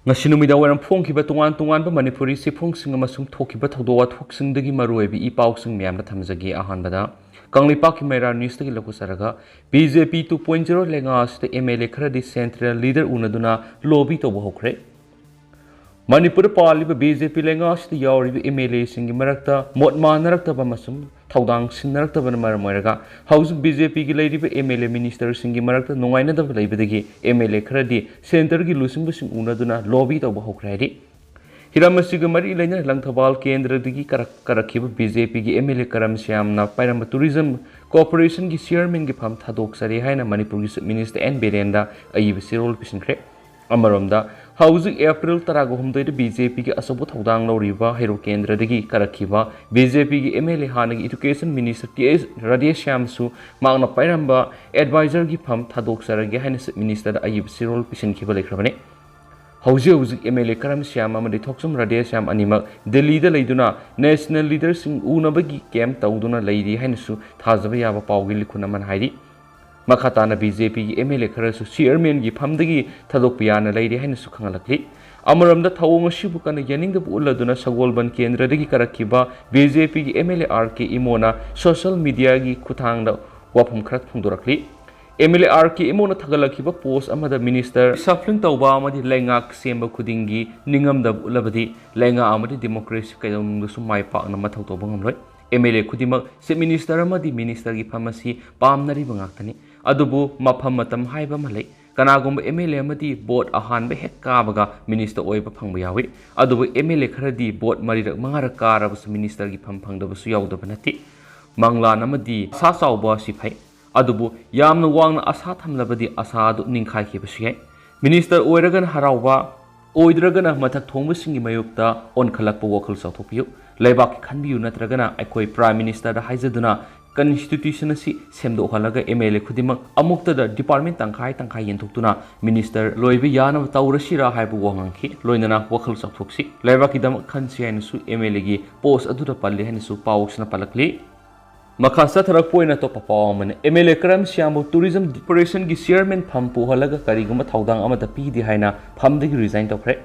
ngasi numida waram phongkhiba tungan manipuri sifungsing amasung thokhiba thawdo wathokisingdagi maruebi ipausing miyamna thamjagi ahanbada kanglipaki maira news tagi lokusaraga BJP 2.0 lenga asta MLA kharadi central leader unaduna lobby toba hokre Manipur Paliba BJP lenga asta yawriba MLA singi marakta motma narakta bamasum thawdang sinnarakta ban maramoiraga house BJP gi leiriba MLA minister singi marakta nongaina da leibadagi MLA kharadi center gi lusingbasing unaduna lobby toba hokraidi hiramasiga mari leina langthabal kendra digi karakhiba BJP gi MLA karam syamna pairama tourism corporation gi chairman gi pham thadok sari haina Manipur gi minister N Berenda ayiba sirol pisinkhre Amaromda housing April tarago humdoi BJP ki asobu thawdang loriba hero kendra digi karakhiba BJP ki MLA hanagi education minister TS Rajesh Shamsu magna pairamba advisor gi pham thadok saragi haina minister ayib sirol pisin khiba lekhrabane hauzi MLA karam syam amadi thoksum Rajesh Sham anima Delhi da leiduna national leaders sing unabagi camp tawduna leidi haina su thajaba yaba pawgi likhuna man haidi Makhatana BJP ki MLA kharasu chairman gi phamdagi thadokpiana leiri haina su khangalakli amaramda thawong sibu kana yaningda uladuna sagolban kendra dagi karakhiba BJP ki MLA Rk Imo na social media gi Khuthangda Wapham khrat phongdoklakli MLA Rk Imo na thagalakhiba post amada minister shuffling tawba amadi lengak semba khudingi ningamda ulabadi lenga amadi democracy kaidong su mai pakna mathau to bangamloi MLA khudimak se minister amadi minister gi pharmacy pamnari bangaktani adubu mafam matam haiba malai kanagumba MLA amadi board ahanba hek kabaga minister oiba phangba yawi adubu MLA kharadi board marirak mangarak karabus minister gi phangdabasu yawdaba nati manglan amadi sa sawba siphai adubu yamna wangna asa thamlabadi asa adu ningkhai khibasu yai minister oiragan harauba oidragana mathak thongbasingi mayukta on khalakpa wakhal sauthopiyu leibak khanbiyu natragana aikoi prime minister da haijaduna constitution asi semdo halaga MLA khudimak amukta da department tangkhai yenthokuna minister loibi yana taurasira haibu wangangki loinana wakhal sauthoksi leibaki dam khansi hainasu MLA gi post aduda palle hainasu pawsna palakli Makasa tharak poina to papawaman MLA karam syamu tourism operation gi chairman phampu halaga kariguma thawdang amata pidi haina phamdagi resign tokre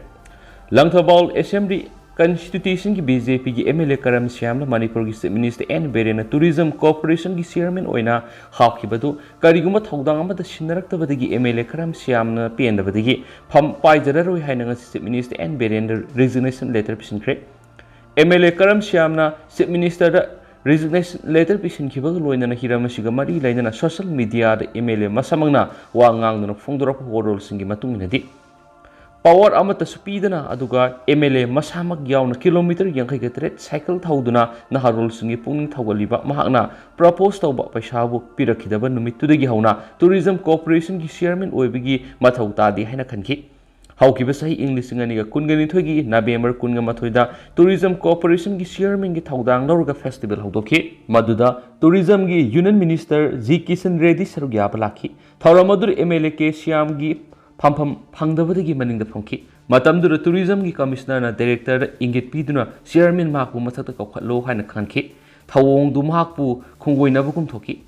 Langthabal assembly constitution ki BJP ki MLA karam syamla Manipur gi minister N Berena tourism corporation gi chairman oina hakhibadu kariguma thawdang amata sinnaraktabadagi MLA karam syamna pendabadagi pham paijararoi haina ngasi minister N Berena resignation letter pisinkhre MLA karam syamna chief minister resignation letter pisin khibag loinana hiramasiga mari lainana social media da MLA masamangna wangangduna phongdorap horol singi matunginadi power amata supidana aduga MLA masamak yauna kilometer yangkai gatret cycle thauduna naharol singi pungning thawgaliba mahakna propose tawba paisabu pirakhidaba numitudagi hauna tourism corporation gi chairman oibigi mathau tadi haina khanki Haukiba sahi English nganiga kungani thogi November kunga mathoida tourism corporation gi chairman gi thawdang lawrga festival hawdokhi maduda tourism gi union minister G Kishan Reddy sarugya balakhi thawramadur MLA ke Syam gi phampham phangdabadagi maningda phongki matamdur tourism gi commissioner na director ingit piduna chairman makbu mathakta kawkhatlo haina khanki thawong du makbu khunggoinabukum thoki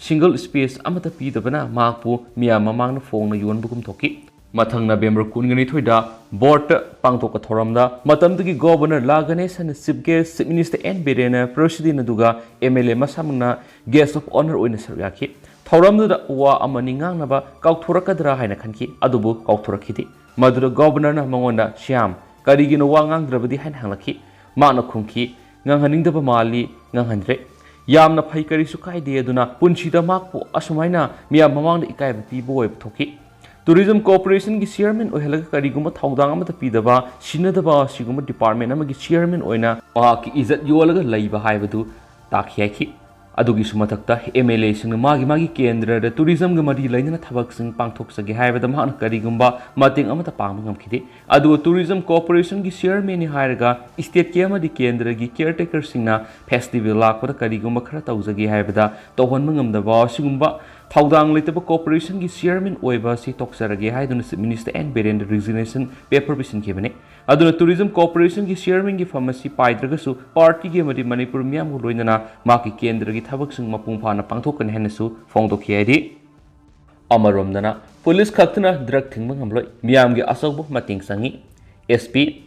single space amata pidabana makbu miyam mamangna phongna yonbukum thoki Mathang November kungani thoida board pangtoka thoramda matamdagi governor Laganesh and chief guest minister N Berena president aduga MLA masamna guest of honor oina saryaki thoramda wa amani ngangnaba kauthorakadra haina khanki adubu kauthораkhidi madura governor na mangonda Syam karigino wa ngangdrabadi hain hanglaki mana khungki nganghaningdaba mali nganghandre yamna phai kari su kaide aduna punchida makpu asumaina miyam mamangda ikaiba pibo thoki Tourism Corporation ki chairman ohelaga kariguma thawdang amata pidaba sinadaba siguma department amagi chairman oina ki izat yolaga laiba haibadu takhyaki adugi sumathakta MLA sing magi kendra da tourism ga mari lainana thabak sing pangthoksagi haibada mahana karigumba mating amata pangmngamkhide adu tourism corporation ki chairman ni hairaga state ke amadi kendra gi caretaker singna festival lakpada karigumba khara tawjagi haibada tawhonmangamdaba sigumba Thawdang Litaba Corporation ki chairman oiba si toksaragi haiduna minister N Berenda resignation paper pisin kibane aduna tourism corporation ki chairman ki pharmacy paidragasu party ki mari Manipur miyam loinana maki kendra gi thabak sing mapung phana pangthokkan henasu phongdokhiyadi amaromdana police khaktuna drug thingma ngamloi miyam gi asawbu mating sangi SP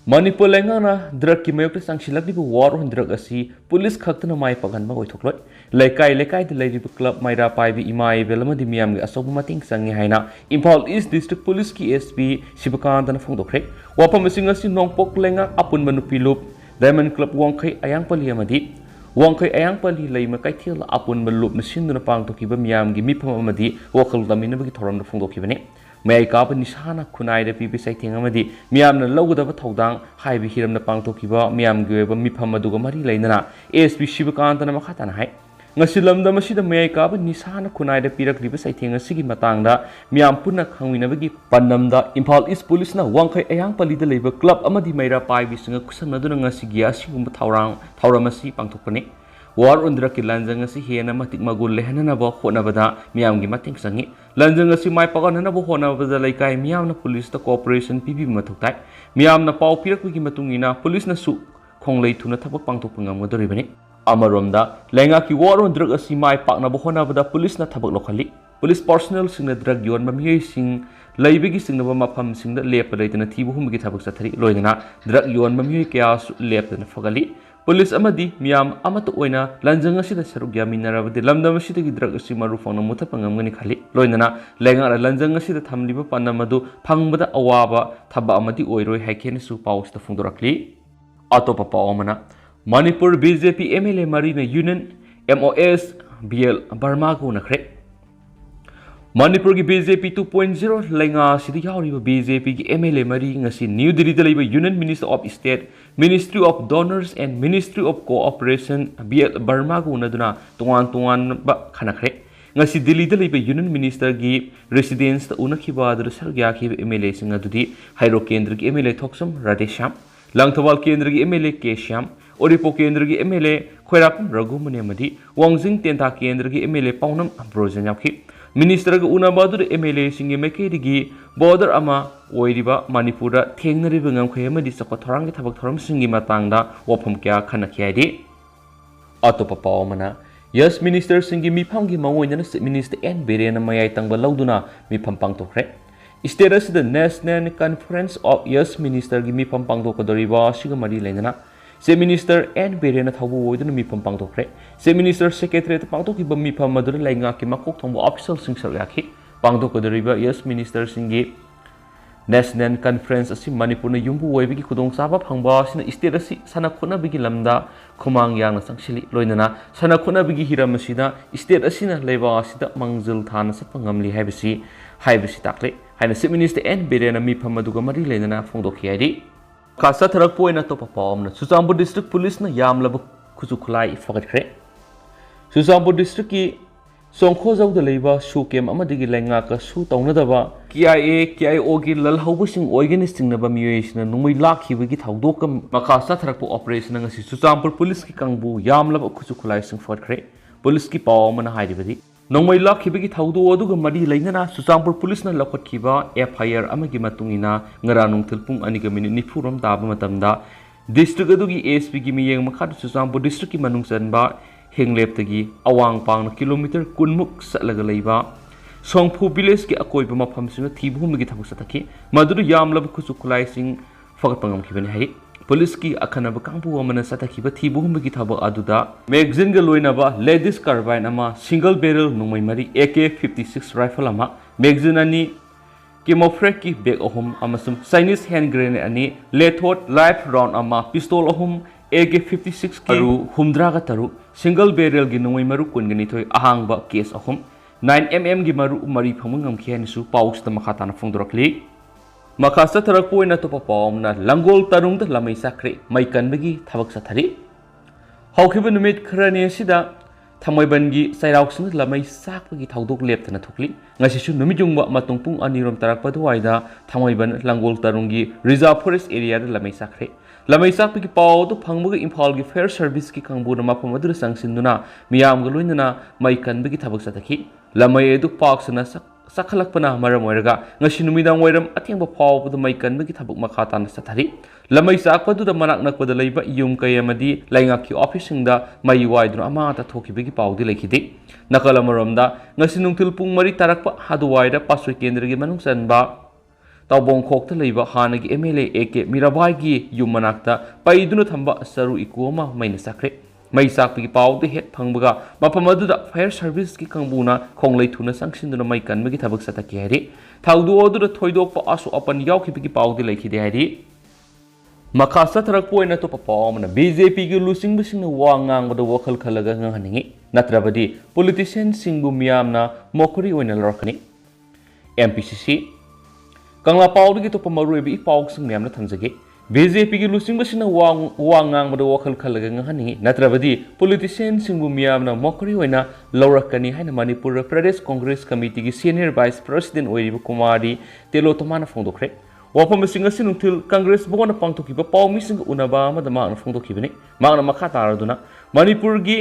Manipur Lengana drug ki mayok sangsilak di war on drug asi police khakna mai pagan ma oithokloi lekai de lady club maira pai bi imai velama di miam ge asobu mating sangi haina Imphal East District Police ki SP Sibakanta na phongdokhre Wapham singa si nongpok lenga apun manupi lup Diamond Club wangkai ayang pali amadi wangkai ayang pali lei ma kaithil apun malup na sinduna pangtokiba miam gi mipam amadi wakal damina bagi thoram na phongdokibane May ka pa nisana kunai da pipi sai tinga madi miam na logudaba thodang haibi hiram na pangtokiba miam ge ba mipam aduga mari leinana SP Sibakanta na makhata na hai ngasilam da masida may ka pa nisana kunai da pirak liba sai tinga sigi matangda miam punna khangwina bagi pannam da Imphal East Police na wangkai ayang pali da leiba club amadi maira pai bi singa kusan aduna ngasigia sigumba thauramasi pangtokpani war undra ki lanjang asi hena matik magul lehna na ba khona bada miam gi mating sangi lanjang asi mai pagan na ba khona bada laikai miam na police ta cooperation pibi mathuktai miam na pau pirak gi matungina police na su khonglei thuna thapak pangtok pangam ngodori bani amaromda lenga ki war undra asi mai pakna ba khona bada police na thabak lokhali police personnel sing na drug yon mamiyei sing laibegi sing na ba mafam sing da lep leitana thibu hum gi thabak sathari loina drug yon mamiyei kya lep na fagali Police amadi miam amatu oina lanjang asida saruk yaminarabadi lamdam asida gi drug asi maru phangna mutha pangamgani khali loinana lenga lanjang asida thamliba panamadu phangbada awaba thaba amadi oiroi haikhen su paus ta phungdorakli atopa pawamana Manipur BJP MLA Marina Union MOS BL Burma ko nakhre Manipur ki BJP 2.0 lenga sidi yauriba BJP ki MLA mari ngasi New Delhi da leiba Union Minister of State Ministry of Donors and Ministry of Cooperation BL Burma ko naduna tungan ba khanakhre ngasi Delhi da leiba Union Minister ki residence ta unakhiba da sargya ki MLA singa dudi Hairo Kendra ki MLA Thoksam Radesham Langthawal Kendra ki MLA Keshyam Oripo Kendra ki MLA Khoirapum Ragumani amadi Wangjing Tenta Kendra ki MLA Paunam Brojan yakhi Minister ga unabadu MLA singi mekedi border ama oiriba Manipura thengnariba ngamkhai amadi sakwa thorang gi thabak thoram singi matangda wapham kya khanakhiyadi atopa pawmana yes minister singi mifam gi mawoina minister N Beren mayai tangba lauduna mifam pangtokre state the National Conference of yes minister gi mifam pangtokadoriba siga mari lengana Se Minister N Beren thabu oiduna mifam pangtokre Se Minister Secretary pangtokiba mifam madura lainga ki makok thongbo official sing sargakhi pangtokadoriba yes minister singi National Conference asi Manipur na yumbu oibigi khudong saba phangba sina state asi sana khona bigi lamda khumang yang na sangsili loinana sana khona bigi hiram asida state asina leba asida mangjil thana sapangamli haibisi takle haina Se Minister N Beren mifam maduga mari leinana phongdokhiari Kasa tharak poina to papam na Susambu District Police na yamlaba khusu khulai fagadkhre Susambu District ki songkho jaw da leiba su kem amadigi lenga ka su tawnadaba KIO gi lalhaubu sing organist sing na ba miyesna numai lakhiba gi thawdok ka makasa tharak po operation ngasi Susambu Police ki kangbu yamlaba khusu khulai sing fagadkhre Police ki pawam na hairibadi Nongmai lakhiba gi thawdo aduga mari leinana Susambu Police na lakhatkiba FIR amagi matungina ngaranung thilpung aniga minute nifuram taba matamda district adugi ASP gi miyeng makhad Susambu district ki manungsanba hengleptagi awang pang kilometer kunmuk salaga leiba Songphu village ki akoiba mafam singa thibhum gi thabuk sathaki maduru yamlab khusu khulai sing fagat pangam khibani hai Police ki akhanaba kangpu amana satakhiba thibhum gi thabak aduda magazine ga loinaba ladies carbine ama single barrel nungmai mari AK-56 rifle ama magazine ani camouflage ki bag ahum amasum Chinese hand grenade ani lethot live round ama pistol ahum AK-56 ki aru humdra ga taru single barrel gi nungmai maru kungani thoi ahangba case ahum 9mm gi maru mari phamungam khiani su paus ta makhata na phongdorakli Makasa tharakpoina to papam na langol tarung da lamai sakre mai kanbagi thabak sathari Hawkhiba numit khrani sida thamaibangi sairauksin lamai sakbagi thawdok leptana thukli ngasisu numijungba matungpung anirom tarakpa duaida thamaiban langol tarungi reserve forest area da lamai sakbagi paw do phangbaga Imphal gi fair service ki kangbu na mapam adur sangsinduna miyam ga loinana mai kanbagi thabak sathaki lamai edu paksana sakhalakpana maram oiraga ngasi numidang oiram athengba phawbdu mai kanbagi thabuk makhata na sathari lamai sakpadu da manak nakpada leiba yum kayamadi lainga ki office singda mai waiduna ama ta thokibagi pawdi lekhide nakala maromda ngasi nungthil pung mari tarakpa haduwaida pasoi kendra gi manung sanba ꯇꯥꯎꯕꯣꯡꯈꯣꯛꯇ ꯂꯩꯕ ꯍꯥꯟꯅꯒꯤ MLA Rk ꯃꯤꯔꯥꯕꯥꯏꯒꯤ ꯌꯨꯝ ꯃꯅꯥꯛꯇ ꯄꯩꯗꯨꯅ ꯊꯝꯕ ꯆꯔꯨ ꯏꯀꯨ ꯑꯃ ꯃꯩꯅ ꯆꯥꯛꯈ꯭ꯔꯦ ꯃꯩ ꯆꯥꯛꯄꯒꯤ ꯄꯥꯎꯗ ꯍꯦꯛ ꯐꯪꯕꯒ ꯃꯐꯝ ꯑꯗꯨꯗ ꯐꯥꯌꯔ ꯁꯔꯚꯤꯁꯀꯤ ꯀꯥꯡꯕꯨꯅ ꯈꯣꯡꯂꯩ ꯊꯨꯅ ꯆꯪꯁꯤꯟꯗꯨꯅ ꯃꯩ ꯀꯟꯕꯒꯤ ꯊꯕꯛ ꯆꯠꯊꯈꯤ ꯍꯥꯏꯔꯤ ꯊꯧꯗꯣꯛ ꯑꯗꯨꯗ ꯊꯣꯏꯗꯣꯛꯄ ꯑꯁꯣꯛ ꯑꯄꯟ ꯌꯥꯎꯈꯤꯕꯒꯤ ꯄꯥꯎꯗꯤ ꯂꯩꯈꯤꯗꯦ ꯍꯥꯏꯔꯤ ꯃꯈꯥ ꯆꯠꯊꯔꯛꯄ ꯑꯣꯏꯅ ꯑꯇꯣꯞꯄ ꯄꯥꯎ ꯑꯃꯅ BJPꯒꯤ ꯂꯨꯆꯤꯡꯕꯁꯤꯡꯅ ꯋꯥ ꯉꯥꯡꯕꯗ ꯋꯥꯈꯜ ꯈꯜꯂꯒ ꯉꯥꯡꯍꯟꯅꯤꯡꯉꯤ ꯅꯠꯇ꯭ꯔꯕꯗꯤ ꯄꯣꯂꯤꯇꯤꯁꯤꯌꯟꯁꯤꯡꯕꯨ ꯃꯤꯌꯥꯝꯅ ꯃꯣꯀꯔꯤ ꯑꯣꯏꯅ ꯂꯧꯔꯛꯀꯅꯤ MPCC ꯀꯪꯂꯥ ꯄꯥꯎꯗꯒꯤ ꯑꯇꯣꯞꯄ ꯃꯔꯨꯑꯣꯏꯕ ꯏꯄꯥꯎꯁꯤꯡ ꯃꯌꯥꯝꯅ ꯊꯝꯖꯒꯦ BJPꯒꯤ ꯂꯨꯆꯤꯡꯕꯁꯤꯡꯅ ꯋꯥ ꯉꯥꯡꯕꯗ ꯋꯥꯈꯜ ꯈꯜꯂꯒ ꯉꯥꯡꯍꯟꯅꯤꯡꯉꯤ ꯅꯠꯇ꯭ꯔꯕꯗꯤ ꯄꯣꯂꯤꯇꯤꯁꯤꯌꯟꯁꯤꯡꯕꯨ ꯃꯤꯌꯥꯝꯅ ꯃꯣꯀꯔꯤ ꯑꯣꯏꯅ ꯂꯧꯔꯛꯀꯅꯤ ꯍꯥꯏꯅ ꯃꯅꯤꯄꯨꯔ ꯄ꯭ꯔꯗꯦꯁ ꯀꯣꯡꯒ꯭ꯔꯦꯁ ꯀꯃꯤꯇꯤꯒꯤ ꯁꯤꯅꯤꯌꯔ ꯚꯥꯏꯁ ꯄ꯭ꯔꯁꯤꯗꯦꯟꯠ ꯑꯣꯏꯔꯤꯕ ꯀꯨꯃꯥꯔꯤ ꯇꯦꯂꯣꯇꯃꯥꯅ ꯐꯣꯡꯗꯣꯛꯈ꯭ꯔꯦ ꯋꯥꯐꯝꯁꯤꯡ ꯑꯁꯤ ꯅꯨꯡꯊꯤꯜ ꯀꯪꯒ꯭ꯔꯦꯁ ꯚꯋꯟꯗ ꯄꯥꯡꯊꯣꯛꯈꯤꯕ ꯄꯥꯎꯃꯤꯁꯤꯡꯒ ꯎꯅꯕ ꯑꯃꯗ ꯃꯍꯥꯛꯅ ꯐꯣꯡꯗꯣꯛꯈꯤꯕꯅꯤ ꯃꯍꯥꯛꯅ ꯃꯈꯥ ꯇꯥꯔꯗꯨꯅ ꯃꯅꯤꯄꯨꯔꯒꯤ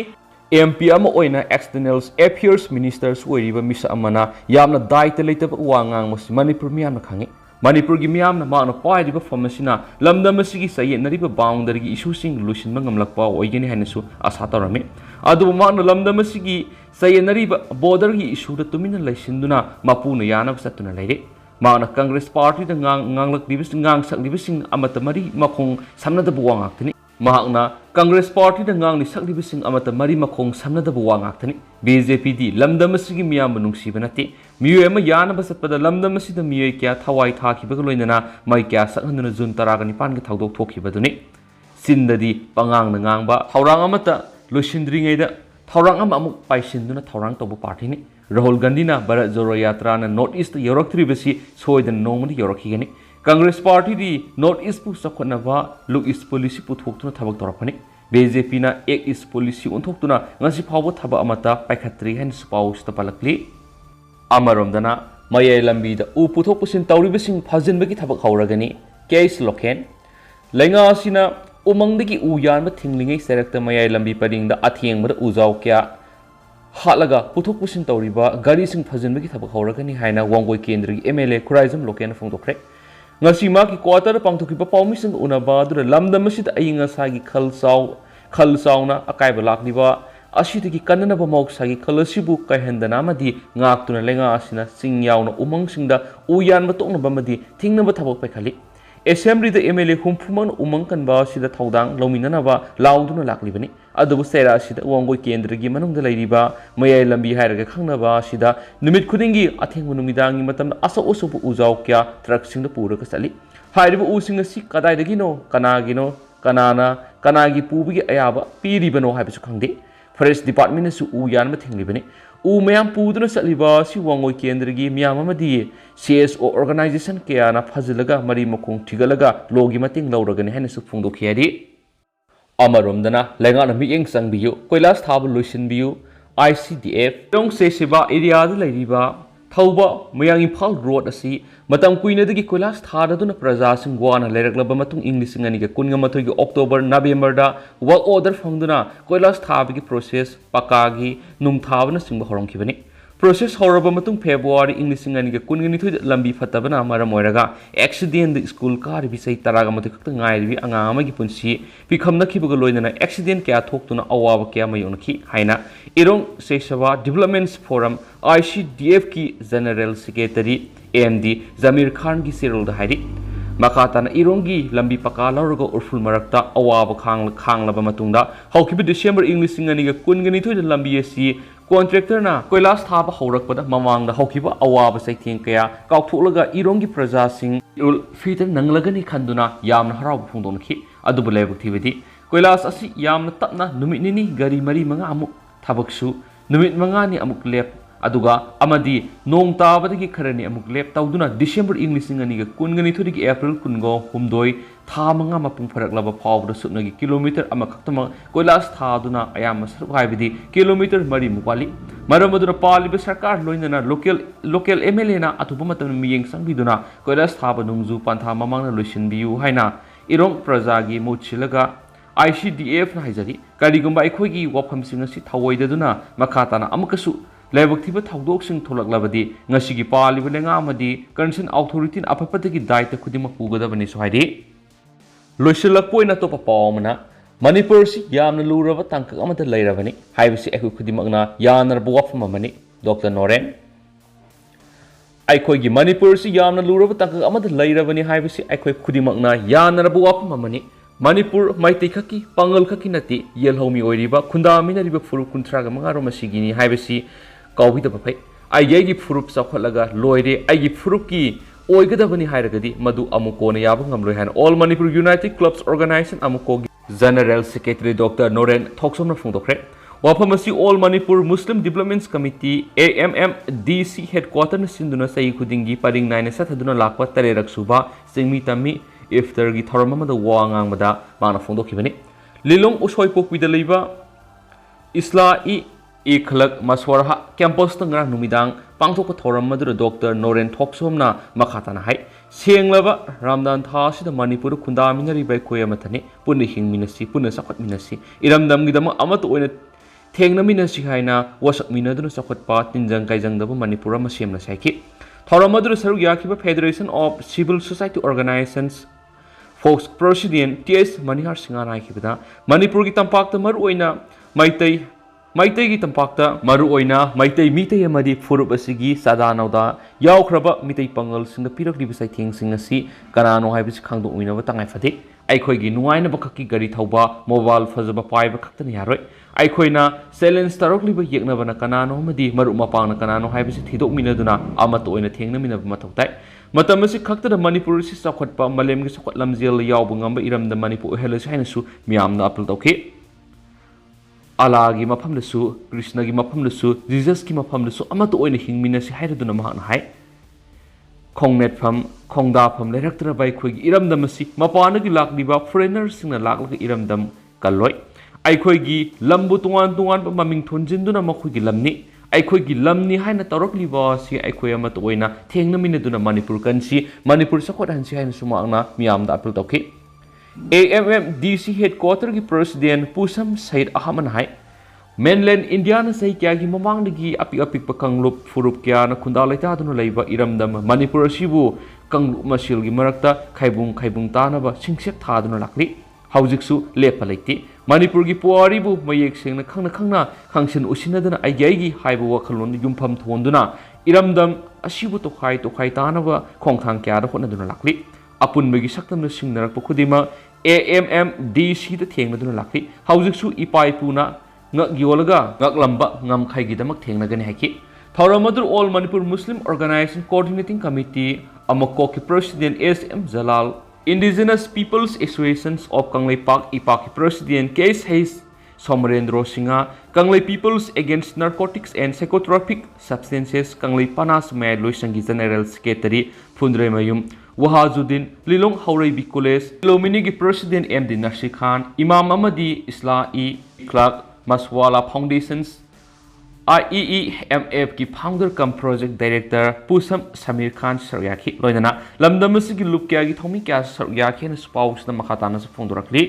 MP ꯑꯃ ꯑꯣꯏꯅ ꯑꯦꯛꯁꯇꯔꯅꯦꯜ ꯑꯦꯐꯤꯌꯔꯁ ꯃꯤꯅꯤꯁꯇꯔꯁꯨ ꯑꯣꯏꯔꯤꯕ ꯃꯤꯁꯛ ꯑꯃꯅ ꯌꯥꯝꯅ ꯗꯥꯏꯇ ꯂꯩꯇꯕ ꯋꯥ ꯉꯥꯡꯕꯁꯤ ꯃꯅꯤꯄꯨꯔ ꯃꯤꯌꯥꯝꯅ ꯈꯪꯉꯤ ꯃꯅꯤꯄꯨꯔꯒꯤ ꯃꯤꯌꯥꯝꯅ ꯃꯍꯥꯛꯅ ꯄꯥꯏꯔꯤꯕ ꯐꯝ ꯑꯁꯤꯅ ꯂꯝꯗꯝ ꯑꯁꯤꯒꯤ ꯆꯌꯦꯠꯅꯔꯤꯕ ꯕꯥꯎꯟꯗꯔꯤꯒꯤ ꯏꯁꯨꯁꯤꯡ ꯂꯣꯏꯁꯤꯟꯕ ꯉꯝꯂꯛꯄ ꯑꯣꯏꯒꯅꯤ ꯍꯥꯏꯅꯁꯨ ꯑꯁꯥ ꯇꯧꯔꯝꯃꯤ ꯑꯗꯨꯕꯨ ꯃꯍꯥꯛꯅ ꯂꯝꯗꯝ ꯑꯁꯤꯒꯤ ꯆꯌꯦꯠꯅꯔꯤꯕ ꯕꯣꯔꯗꯔꯒꯤ ꯏꯁꯨꯗ ꯇꯨꯃꯤꯟꯅ ꯂꯩꯁꯤꯟꯗꯨꯅ ꯃꯄꯨꯅ ꯌꯥꯅꯕ ꯆꯠꯇꯨꯅ ꯂꯩꯔꯤ ꯃꯍꯥꯛꯅ ꯀꯪꯒ꯭ꯔꯦꯁ ꯄꯥꯔꯇꯤꯗ ꯉꯥꯡꯁꯛꯂꯤꯕꯁꯤꯡ ꯑꯃꯠꯇ ꯃꯔꯤ ꯃꯈꯣꯡ ꯁꯝꯅꯗꯕ ꯋꯥ ꯉꯥꯛꯇꯅꯤ ꯃꯍꯥꯛꯅ ꯀꯪꯒ꯭ꯔꯦꯁ ꯄꯥꯔꯇꯤꯗ ꯉꯥꯡꯂꯤ ꯁꯛꯂꯤꯕꯁꯤꯡ ꯑꯃꯠꯇ ꯃꯔꯤ ꯃꯈꯣꯡ ꯁꯝꯅꯗꯕ ꯋꯥ ꯉꯥꯛꯇꯅꯤ BJPꯗꯤ ꯂꯝꯗꯝ ꯑꯁꯤꯒꯤ ꯃꯤꯌꯥꯝꯕꯨ ꯅꯨꯡꯁꯤꯕ ꯅꯠꯇꯦ ꯃꯤꯑꯣꯏ ꯑꯃ ꯌꯥꯅꯕ ꯆꯠꯄꯗ ꯂꯝꯗꯝ ꯑꯁꯤꯗ ꯃꯤꯑꯣꯏ ꯀꯌꯥ ꯊꯋꯥꯏ ꯊꯥꯈꯤꯕꯒ ꯂꯣꯏꯅꯅ ꯃꯩ ꯀꯌꯥ ꯁꯛꯍꯟꯗꯨꯅ ꯖꯨꯟ 19ꯒꯤ ꯊꯧꯗꯣꯛ ꯊꯣꯛꯈꯤꯕꯗꯨꯅꯤ ꯆꯤꯟꯗꯗꯤ ꯄꯉꯥꯡꯗ ꯉꯥꯡꯕ ꯊꯧꯔꯥꯡ ꯑꯃꯠꯇ ꯂꯣꯏꯁꯤꯟꯗ꯭ꯔꯤꯉꯩꯗ ꯊꯧꯔꯥꯡ ꯑꯃ ꯑꯃꯨꯛ ꯄꯥꯏꯁꯤꯟꯗꯨꯅ ꯊꯧꯔꯥꯡ ꯇꯧꯕ ꯄꯥꯔꯇꯤꯅꯤ ꯔꯥꯍꯨꯜ ꯒꯥꯟꯙꯤꯅ ꯚꯥꯔꯠ ꯖꯣꯔꯣ ꯌꯥꯇ꯭ꯔꯥꯅ ꯅꯣꯔꯠ ꯏꯁꯇ ꯌꯧꯔꯛꯇ꯭ꯔꯤꯕꯁꯤ ꯁꯣꯏꯗꯅ ꯅꯣꯡꯃꯗꯤ ꯌꯧꯔꯛꯈꯤꯒꯅꯤ ꯀꯪꯒ꯭ꯔꯦꯁ ꯄꯥꯔꯇꯤꯗꯤ ꯅꯣꯔꯠ ꯏꯁꯄꯨ ꯆꯥꯎꯈꯠꯅꯕ ꯂꯨꯛ ꯏꯁ ꯄꯣꯂꯤꯁꯤ ꯄꯨꯊꯣꯛꯇꯨꯅ ꯊꯕꯛ ꯇꯧꯔꯛꯄꯅꯤ BJPꯅ ꯑꯦꯛ ꯏꯁ ꯄꯣꯂꯤꯁꯤ ꯑꯣꯟꯊꯣꯛꯇꯨꯅ ꯉꯁꯤ ꯐꯥꯎꯕ ꯊꯕꯛ ꯑꯃꯠꯇ ꯄꯥꯏꯈꯠꯇ꯭ꯔꯤ ꯍꯥꯏꯅꯁꯨ ꯄꯥꯎꯁꯤꯗ ꯄꯜꯂꯛꯂꯤ ꯑꯃꯔꯣꯝꯗꯅ ꯃꯌꯥꯏ ꯂꯝꯕꯤꯗ ꯎ ꯄꯨꯊꯣꯛ ꯄꯨꯁꯤꯟ ꯇꯧꯔꯤꯕꯁꯤꯡ ꯐꯥꯖꯤꯟꯕꯒꯤ ꯊꯕꯛ ꯍꯧꯔꯒꯅꯤ ꯀꯦꯁ ꯂꯣꯀꯦꯟ ꯂꯩꯉꯥꯛꯁꯤꯅ ꯎꯃꯪꯗꯒꯤ ꯎ ꯌꯥꯟꯕ ꯊꯤꯡꯂꯤꯉꯩ ꯆꯩꯔꯛꯇ ꯃꯌꯥꯏ ꯂꯝꯕꯤ ꯄꯔꯤꯡꯗ ꯑꯊꯦꯡꯕꯗ ꯎꯖꯥꯎ ꯀꯌꯥ ꯍꯥꯠꯂꯒ ꯄꯨꯊꯣꯛ ꯄꯨꯁꯤꯟ ꯇꯧꯔꯤꯕ ꯒꯥꯔꯤꯁꯤꯡ ꯐꯥꯖꯤꯟꯕꯒꯤ ꯊꯕꯛ ꯍꯧꯔꯒꯅꯤ ꯍꯥꯏꯅ Wangoi ꯀꯦꯟꯗ꯭ꯔꯒꯤ MLA Khuraijam ꯂꯣꯀꯦꯟꯅ ꯐꯣꯡꯗꯣꯛꯈ꯭ꯔꯦ ngasi maki quarter pangthokiba pawmising unaba adura lamdam asida ayinga sagi khalsauna akaiba lakliba asidagi kannanaba mauksagi khalasibu kaihendana amadi ngaktuna lenga asina singyauna umangsingda uyanba toknaba amadi thingnaba thabak paikhali assembly da MLA humphumang umang kanba asida thaudang lominanaba lauduna laklibani adubu sera asida wangoi kendragi manungda leiriba mayai lambi hairaga khangnaba asida numit khudingi athengbu numidangi matamda asa usubu ujaw kya truck singda puraga sali hairibu using asi kadaidagino kanagino kanagi pubigi ayaba piribano haibisu khangde forest department su u yanma thinglibani u mayam puduna saliba si wangoi kendragi miyam amadi CSO organization kaya na phazilaga mari makong thigalaga logi mating lauragani haina su phongdokhiyari amaromdana lengana miyeng sangbiyu koilas thabu loisinbiyu ICDF tong se seba area da leiriba thauba mayang imphal road asi matam kuinadagi koilas thadaduna praja sing wana leiraklaba matung english ngani ga kunga mathoi gi October November da work order phangduna koilas thabagi process pakagi nung thabana singba horongkhibani process horaba matung February English ngani ga kunga thoi lambi fatabana maram oiraga accident school kar bisai taraga mathoi khakta ngairibi anga amagi punsi pikhamna khibaga loinana accident kya thoktuna awaba kya mayonki haina irong sesava developments forum ICDF ki general secretary AMD Zamir Khan ki sirol da hairi makatana irongi lambi paka lauraga urful marakta awaba khanglaba matungda haukibi December English ngani ga kungani thoi lambi asi contractor na koilas thaba haurakpada mamangda haukiba awaba saitheng kaya kauktholaga irongi praja sing ul fitan nanglagani khanduna yamna harau phungdonki adubu lebuk thibedi koilas asi yamna tapna numit nini gari mari manga amuk thabaksu numit manga ni amuk lep aduga amadi nong tabadagi kharani amuk lep tawduna December English ngani ga kungani thodi April kungo humdoi tha manga mapung pharaklaba phawda sutnagi kilometer ama khaktama koilas thaduna ayama saruk haibidi kilometer mari mukwali maramaduna paliba sarkar loinana local MLA na atuba matam miyeng sangbiduna koilas thaba nungju pantha mamangna loisinbiu haina irong prajagi muchilaga ICDF na haijari karigumba aikhoigi wafam singasi thawoidaduna makhatana amakasu laibak thiba thaudok sing tholaklabadi ngasigi paliba lenga amadi concern authority apapatagi daita khudima pugadabani so haidi loisilakpoina topa pawmana Manipur si yamna luraba tangkak amata leirabani haibisi ekhu khudimakna yanarba wafam amani Dr. Noren ꯑꯩꯈꯣꯏꯒꯤ ꯃꯅꯤꯄꯨꯔꯁꯤ ꯌꯥꯝꯅ ꯂꯨꯔꯕ ꯇꯥꯡꯀꯛ ꯑꯃꯗ ꯂꯩꯔꯕꯅꯤ ꯍꯥꯏꯕꯁꯤ ꯑꯩꯈꯣꯏ ꯈꯨꯗꯤꯡꯃꯛꯅ ꯌꯥꯅꯔꯕ ꯋꯥꯐꯝ ꯑꯃꯅꯤ ꯃꯅꯤꯄꯨꯔ ꯃꯩꯇꯩ ꯈꯛꯀꯤ ꯄꯥꯡꯒꯜ ꯈꯛꯀꯤ ꯅꯠꯇꯦ ꯌꯦꯜꯍꯧꯃꯤ ꯑꯣꯏꯔꯤꯕ ꯈꯨꯟꯗꯥꯃꯤꯟꯅꯔꯤꯕ ꯐꯨꯔꯨꯞ 35 ꯁꯤꯒꯤꯅꯤ ꯍꯥꯏꯕꯁꯤ ꯀꯥꯎꯕꯤꯗꯕ ꯐꯩ ꯑꯩꯒꯤ ꯐꯨꯔꯨꯞ ꯆꯥꯎꯈꯠꯂꯒ ꯂꯣꯏꯔꯦ ꯑꯩꯒꯤ ꯐꯨꯔꯨꯞꯀꯤ ꯑꯣꯏꯒꯗꯕꯅꯤ ꯍꯥꯏꯔꯒꯗꯤ ꯃꯗꯨ ꯑꯃꯨꯛ ꯀꯣꯟꯅ ꯌꯥꯕ ꯉꯝꯂꯣꯏ ꯍꯥꯏꯅ all Manipur united clubs organisation ꯑꯃꯨꯛꯀꯣꯒꯤ ꯖꯦꯅꯔꯦꯜ ꯁꯦꯀ꯭ꯔꯦꯇꯔꯤ ꯗꯣꯛꯇꯔ ꯅꯣꯔꯦꯟ ꯊꯣꯛꯁꯣꯝꯅ ꯐꯣꯡꯗꯣꯛꯈ꯭ꯔꯦ ꯋꯥꯐꯝ ꯑꯁꯤ all Manipur Muslim development committee AMMDC ꯍꯦꯗꯀ꯭ꯋꯥꯇꯔꯅ ꯁꯤꯟꯗꯨꯅ ꯆꯍꯤ ꯈꯨꯗꯤꯡꯒꯤ ꯄꯔꯤꯡ ꯅꯥꯏꯅ ꯆꯠꯊꯗꯨꯅ ꯂꯥꯛꯄ 13ꯔꯛ ꯁꯨꯕ ꯆꯤꯡꯃꯤ ꯇꯝꯃꯤ ꯏꯐꯇꯔꯒꯤ ꯊꯧꯔꯝ ꯑꯃꯗ ꯋꯥ ꯉꯥꯡꯕꯗ ꯃꯥꯅ ꯐꯣꯡꯗꯣꯛꯈꯤꯕꯅꯤ ꯂꯤꯂꯣꯡ ꯎꯁꯣꯏꯄꯣꯛꯄꯤꯗ ꯂꯩꯕ ꯏꯁꯂꯥ ꯈꯂꯛ ꯃꯁꯋꯥꯔꯍ ꯀꯦꯝꯄꯁꯇ ꯉꯔꯥꯡ ꯅꯨꯃꯤꯗꯥꯡ ꯄꯥꯡꯊꯣꯛꯄ ꯊꯧꯔꯝ ꯑꯗꯨꯗ ꯗꯣꯛꯇꯔ ꯅꯣꯔꯦꯟ ꯊꯣꯛꯁꯣꯝꯅ ꯃꯈꯥ ꯇꯥꯅ ꯍꯥꯏ ꯁꯦꯡꯂꯕ ꯔꯥꯃꯗꯥꯟ ꯊꯥ ꯑꯁꯤꯗ ꯃꯅꯤꯄꯨꯔ ꯈꯨꯟꯗꯥꯃꯤꯟꯅꯔꯤꯕ ꯑꯩꯈꯣꯏ ꯑꯃꯠꯇꯅꯤ ꯄꯨꯟꯅ ꯍꯤꯡꯃꯤꯟꯅꯁꯤ ꯄꯨꯟꯅ ꯆꯥꯎꯈꯠꯃꯤꯟꯅꯁꯤ ꯏꯔꯝꯗꯝꯒꯤꯗꯃꯛ ꯑꯃꯠꯇ ꯑꯣꯏꯅ ꯊꯦꯡꯅꯃꯤꯟꯅꯁꯤ ꯍꯥꯏꯅ ꯋꯥꯁꯛꯃꯤꯟꯅꯗꯨꯅ ꯆꯥꯎꯈꯠꯄ ꯇꯤꯟꯖꯪ ꯀꯥꯏꯖꯪꯗꯕ ꯃꯅꯤꯄꯨꯔ ꯑꯃ ꯁꯦꯝꯅꯁꯤ ꯍꯥꯏꯈꯤ ꯊꯧꯔꯝ ꯑꯗꯨꯗ ꯁꯔꯨꯛ ꯌꯥꯈꯤꯕ federation of civil society organisations FOCS president TS Manihar ꯁꯤꯡꯍꯅ ꯍꯥꯏꯈꯤꯕꯗ ꯃꯅꯤꯄꯨꯔꯒꯤ ꯇꯝꯄꯥꯛꯇ ꯃꯔꯨꯑꯣꯏꯅ ꯃꯩꯇꯩꯒꯤ ꯇꯝꯄꯥꯛꯇ ꯃꯔꯨꯑꯣꯏꯅ ꯃꯤꯇꯩ ꯑꯃꯗꯤ ꯐꯨꯔꯨꯞ ꯑꯁꯤꯒꯤ ꯆꯥꯗꯥ ꯅꯧꯗꯥ ꯌꯥꯎꯈ꯭ꯔꯕ ꯃꯤꯇꯩ ꯄꯥꯡꯒꯜꯁꯤꯡꯗ ꯄꯤꯔꯛꯂꯤꯕ ꯆꯩꯊꯦꯡꯁꯤꯡ ꯑꯁꯤ ꯀꯅꯥꯅꯣ ꯍꯥꯏꯕꯁꯤ ꯈꯪꯗꯣꯛꯃꯤꯟꯅꯕ ꯇꯉꯥꯏꯐꯗꯦ ꯑꯩꯈꯣꯏꯒꯤ ꯅꯨꯡꯉꯥꯏꯅꯕ ꯈꯛꯀꯤ ꯒꯥꯔꯤ ꯊꯧꯕ ꯃꯣꯕꯥꯏꯜ ꯐꯖꯕ ꯄꯥꯏꯕ ꯈꯛꯇꯅ ꯌꯥꯔꯣꯏ ꯑꯩꯈꯣꯏꯅ ꯆꯦꯂꯦꯟꯖ ꯇꯧꯔꯛꯂꯤꯕ ꯌꯦꯛꯅꯕꯅ ꯀꯅꯥꯅꯣ ꯑꯃꯗꯤ ꯃꯔꯨꯞ ꯃꯄꯥꯡꯅ ꯀꯅꯥꯅꯣ ꯍꯥꯏꯕꯁꯤ ꯊꯤꯗꯣꯛꯃꯤꯟꯅꯗꯨꯅ ꯑꯃꯠꯇ ꯑꯣꯏꯅ ꯊꯦꯡꯅꯃꯤꯟꯅꯕ ꯃꯊꯧ ꯇꯥꯏ ꯃꯇꯝ ꯑꯁꯤ ꯈꯛꯇꯗ ꯃꯅꯤꯄꯨꯔ ꯑꯁꯤ ꯆꯥꯎꯈꯠꯄ ꯃꯥꯂꯦꯝꯒꯤ ꯆꯥꯎꯈꯠ ꯂꯝꯖꯦꯜꯗ ꯌꯥꯎꯕ ꯉꯝꯕ ꯏꯔꯝꯗꯝ ꯃꯅꯤꯄꯨꯔ ꯑꯣꯏꯍꯜꯂꯁꯤ ꯍꯥꯏꯅꯁꯨ ꯃꯤꯌꯥꯝꯅ ꯑꯄꯤꯜ ꯇꯧꯈꯤ ꯑꯜꯂꯥꯍꯒꯤ ꯃꯐꯝꯗꯁꯨ ꯀ꯭ꯔꯤꯁꯅꯒꯤ ꯃꯐꯝꯗꯁꯨ ꯖꯤꯖꯁꯀꯤ ꯃꯐꯝꯗꯁꯨ ꯑꯃꯠꯇ ꯑꯣꯏꯅ ꯍꯤꯡꯃꯤꯟꯅꯁꯤ ꯍꯥꯏꯔꯗꯨꯅ ꯃꯍꯥꯛꯅ ꯍꯥꯏ ꯈꯣꯡꯅꯦꯠꯐꯝ ꯈꯣꯡꯗꯥꯐꯝ ꯂꯩꯔꯛꯇ꯭ꯔꯕ ꯑꯩꯈꯣꯏꯒꯤ ꯏꯔꯝꯗꯝ ꯑꯁꯤ ꯃꯄꯥꯟꯗꯒꯤ ꯂꯥꯛꯂꯤꯕ ꯐꯣꯔꯦꯅꯔꯁꯤꯡꯅ ꯂꯥꯛꯂꯒ ꯏꯔꯝꯗꯝ ꯀꯜꯂꯣꯏ ꯑꯩꯈꯣꯏꯒꯤ ꯂꯝꯕꯨ ꯇꯣꯉꯥꯟ ꯇꯣꯉꯥꯟꯕ ꯃꯃꯤꯡ ꯊꯣꯟꯖꯤꯟꯗꯨꯅ ꯃꯈꯣꯏꯒꯤ ꯂꯝꯅꯤ ꯑꯩꯈꯣꯏꯒꯤ ꯂꯝꯅꯤ ꯍꯥꯏꯅ ꯇꯧꯔꯛꯂꯤꯕ ꯑꯁꯤ ꯑꯩꯈꯣꯏ ꯑꯃꯠꯇ ꯑꯣꯏꯅ ꯊꯦꯡꯅꯃꯤꯟꯅꯗꯨꯅ ꯃꯅꯤꯄꯨꯔ ꯀꯟꯁꯤ ꯃꯅꯤꯄꯨꯔ ꯆꯥꯎꯈꯠꯍꯟꯁꯤ ꯍꯥꯏꯅꯁꯨ ꯃꯍꯥꯛꯅ ꯃꯤꯌꯥꯝꯗ ꯑꯄꯤꯜ ꯇꯧꯈꯤ AMMDC ꯍꯦꯗꯀ꯭ꯋꯥꯇꯔꯒꯤ ꯄ꯭ꯔꯁꯤꯗꯦꯟꯠ ꯄꯨꯁꯝ ꯁꯩꯗ ꯑꯍꯃꯗꯅ ꯍꯥꯏ ꯃꯦꯟꯂꯦꯟ ꯏꯟꯗꯤꯌꯥꯅ ꯆꯍꯤ ꯀꯌꯥꯒꯤ ꯃꯃꯥꯡꯗꯒꯤ ꯑꯄꯤꯛꯄ ꯀꯥꯡꯂꯨꯞ ꯐꯨꯔꯨꯞ ꯀꯌꯥꯅ ꯈꯨꯟꯗꯥ ꯂꯩꯇꯥꯗꯨꯅ ꯂꯩꯕ ꯏꯔꯝꯗꯝ ꯃꯅꯤꯄꯨꯔ ꯑꯁꯤꯕꯨ ꯀꯥꯡꯂꯨꯞ ꯃꯁꯦꯜꯒꯤ ꯃꯔꯛꯇ ꯈꯥꯏꯕꯨꯡ ꯇꯥꯅꯕ ꯁꯤꯡꯁꯦꯞ ꯊꯥꯗꯨꯅ ꯂꯥꯛꯂꯤ ꯍꯧꯖꯤꯛꯁꯨ ꯂꯦꯞꯄ ꯂꯩꯇꯦ ꯃꯅꯤꯄꯨꯔꯒꯤ ꯄꯨꯋꯥꯔꯤꯕꯨ ꯃꯌꯦꯛ ꯁꯦꯡꯅ ꯈꯪꯅ ꯈꯪꯁꯤꯟ ꯎꯁꯤꯟꯅꯗꯨꯅ ꯑꯩꯒꯤ ꯍꯥꯏꯕ ꯋꯥꯈꯜꯂꯣꯟꯗ ꯌꯨꯝꯐꯝ ꯊꯣꯟꯗꯨꯅ ꯏꯔꯝꯗꯝ ꯑꯁꯤꯕꯨ ꯇꯣꯈꯥꯏ ꯇꯥꯅꯕ ꯈꯣꯡꯊꯥꯡ ꯀꯌꯥꯗ ꯍꯣꯠꯅꯗꯨꯅ ꯂꯥꯛꯂꯤ ꯑꯄꯨꯟꯕꯒꯤ ꯁꯛꯇꯝꯅ ꯁꯤꯡꯅꯔꯛꯄ ꯈꯨꯗꯤꯡꯃꯛ AMMDCꯗ ꯊꯦꯡꯅꯗꯨꯅ ꯂꯥꯛꯂꯤ ꯍꯧꯖꯤꯛꯁꯨ ꯏꯄꯥ ꯏꯄꯨꯅ ꯉꯛ ꯌꯣꯜꯂꯒ ꯉꯛꯂꯝꯕ ꯉꯝꯈꯩꯒꯤꯗꯃꯛ ꯊꯦꯡꯅꯒꯅꯤ ꯍꯥꯏꯈꯤ ꯊꯧꯔꯝ ꯑꯗꯨ all Manipur Muslim organisation coordinating committee ꯑꯃꯀꯣꯛꯀꯤ president SM Jalal Indigenous Peoples Associations of Kangleipak IPAK's President KSH Somrendro Singha, Kanglei Peoples Against Narcotics and Psychotropic Substances Kanglei Panas May Loisangi General Secretary Phundre Mayum Wahazuddin Lilong Haureibi College Lominigi President MD Nasir Khan Imam Amadi Isla Clark Maswala Foundations IEEMF की founder कम project director पुसम समीर खान सरयाखी लोइनना लमदम की loop क्या की थोमी क्या सरयाखी न spouse न मखाताना से फोंदोरखली